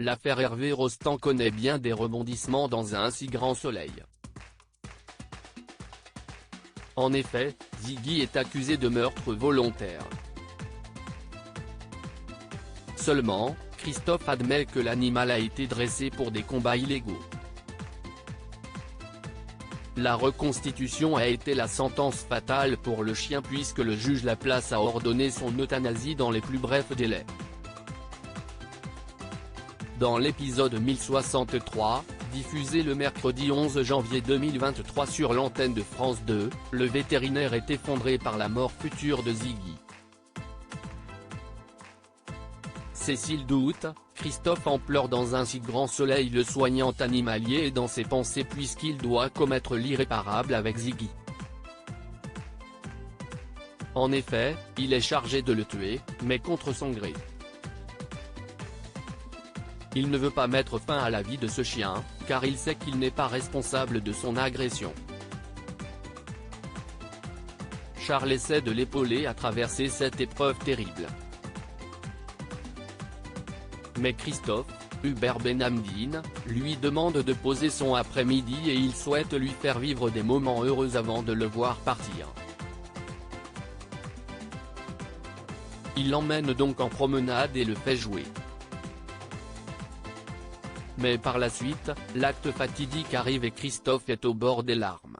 L'affaire Hervé Rostand connaît bien des rebondissements dans un si grand soleil. En effet, Ziggy est accusé de meurtre volontaire. Seulement, Christophe admet que l'animal a été dressé pour des combats illégaux. La reconstitution a été la sentence fatale pour le chien puisque le juge Laplace a ordonné son euthanasie dans les plus brefs délais. Dans l'épisode 1063, diffusé le mercredi 11 janvier 2023 sur l'antenne de France 2, le vétérinaire est effondré par la mort future de Ziggy. Cécile doute, Christophe en pleure dans un si grand soleil. Le soignant animalier est dans ses pensées puisqu'il doit commettre l'irréparable avec Ziggy. En effet, il est chargé de le tuer, mais contre son gré. Il ne veut pas mettre fin à la vie de ce chien, car il sait qu'il n'est pas responsable de son agression. Charles essaie de l'épauler à traverser cette épreuve terrible. Mais Christophe, Hubert Benhamdine, lui demande de poser son après-midi et il souhaite lui faire vivre des moments heureux avant de le voir partir. Il l'emmène donc en promenade et le fait jouer. Mais par la suite, l'acte fatidique arrive et Christophe est au bord des larmes.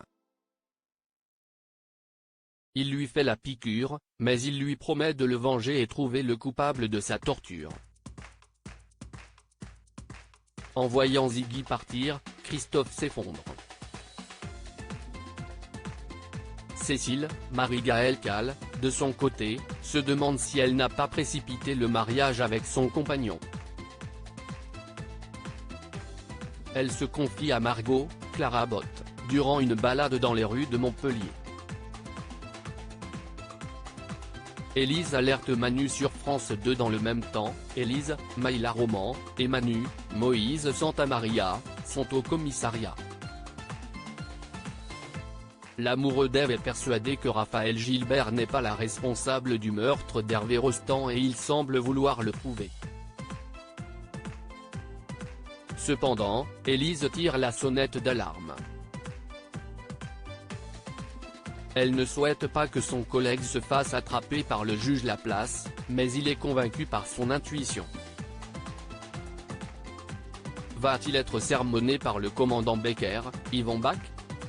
Il lui fait la piqûre, mais il lui promet de le venger et trouver le coupable de sa torture. En voyant Ziggy partir, Christophe s'effondre. Cécile, Marie-Gaëlle Calle, de son côté, se demande si elle n'a pas précipité le mariage avec son compagnon. Elle se confie à Margot, Clara Botte, durant une balade dans les rues de Montpellier. Élise alerte Manu sur France 2 dans le même temps. Élise, Maïla Roman, et Manu, Moïse Santamaria, sont au commissariat. L'amoureux d'Ève est persuadé que Raphaël Gilbert n'est pas la responsable du meurtre d'Hervé Rostand et il semble vouloir le prouver. Cependant, Élise tire la sonnette d'alarme. Elle ne souhaite pas que son collègue se fasse attraper par le juge Laplace, mais il est convaincu par son intuition. Va-t-il être sermonné par le commandant Becker, Yvon Bach?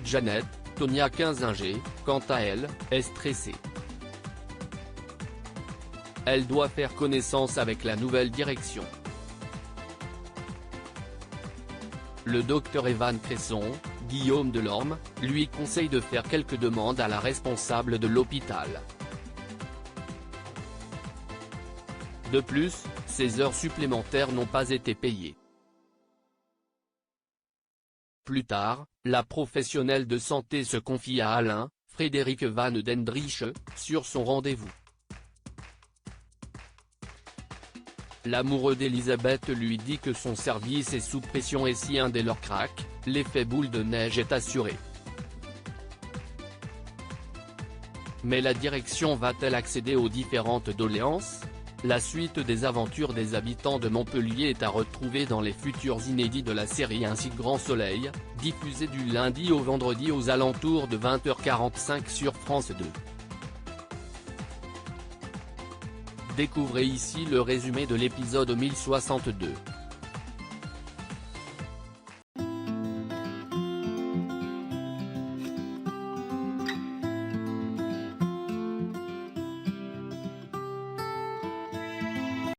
Jeannette, Tonia Kinzinger, quant à elle, est stressée. Elle doit faire connaissance avec la nouvelle direction. Le docteur Evan Cresson, Guillaume Delorme, lui conseille de faire quelques demandes à la responsable de l'hôpital. De plus, ses heures supplémentaires n'ont pas été payées. Plus tard, la professionnelle de santé se confie à Alain, Frédéric Van Dendrich, sur son rendez-vous. L'amoureux d'Elisabeth lui dit que son service est sous pression et si un des leurs craque, l'effet boule de neige est assuré. Mais la direction va-t-elle accéder aux différentes doléances? La suite des aventures des habitants de Montpellier est à retrouver dans les futurs inédits de la série Un si grand soleil, diffusé du lundi au vendredi aux alentours de 20h45 sur France 2. Découvrez ici le résumé de l'épisode 1062.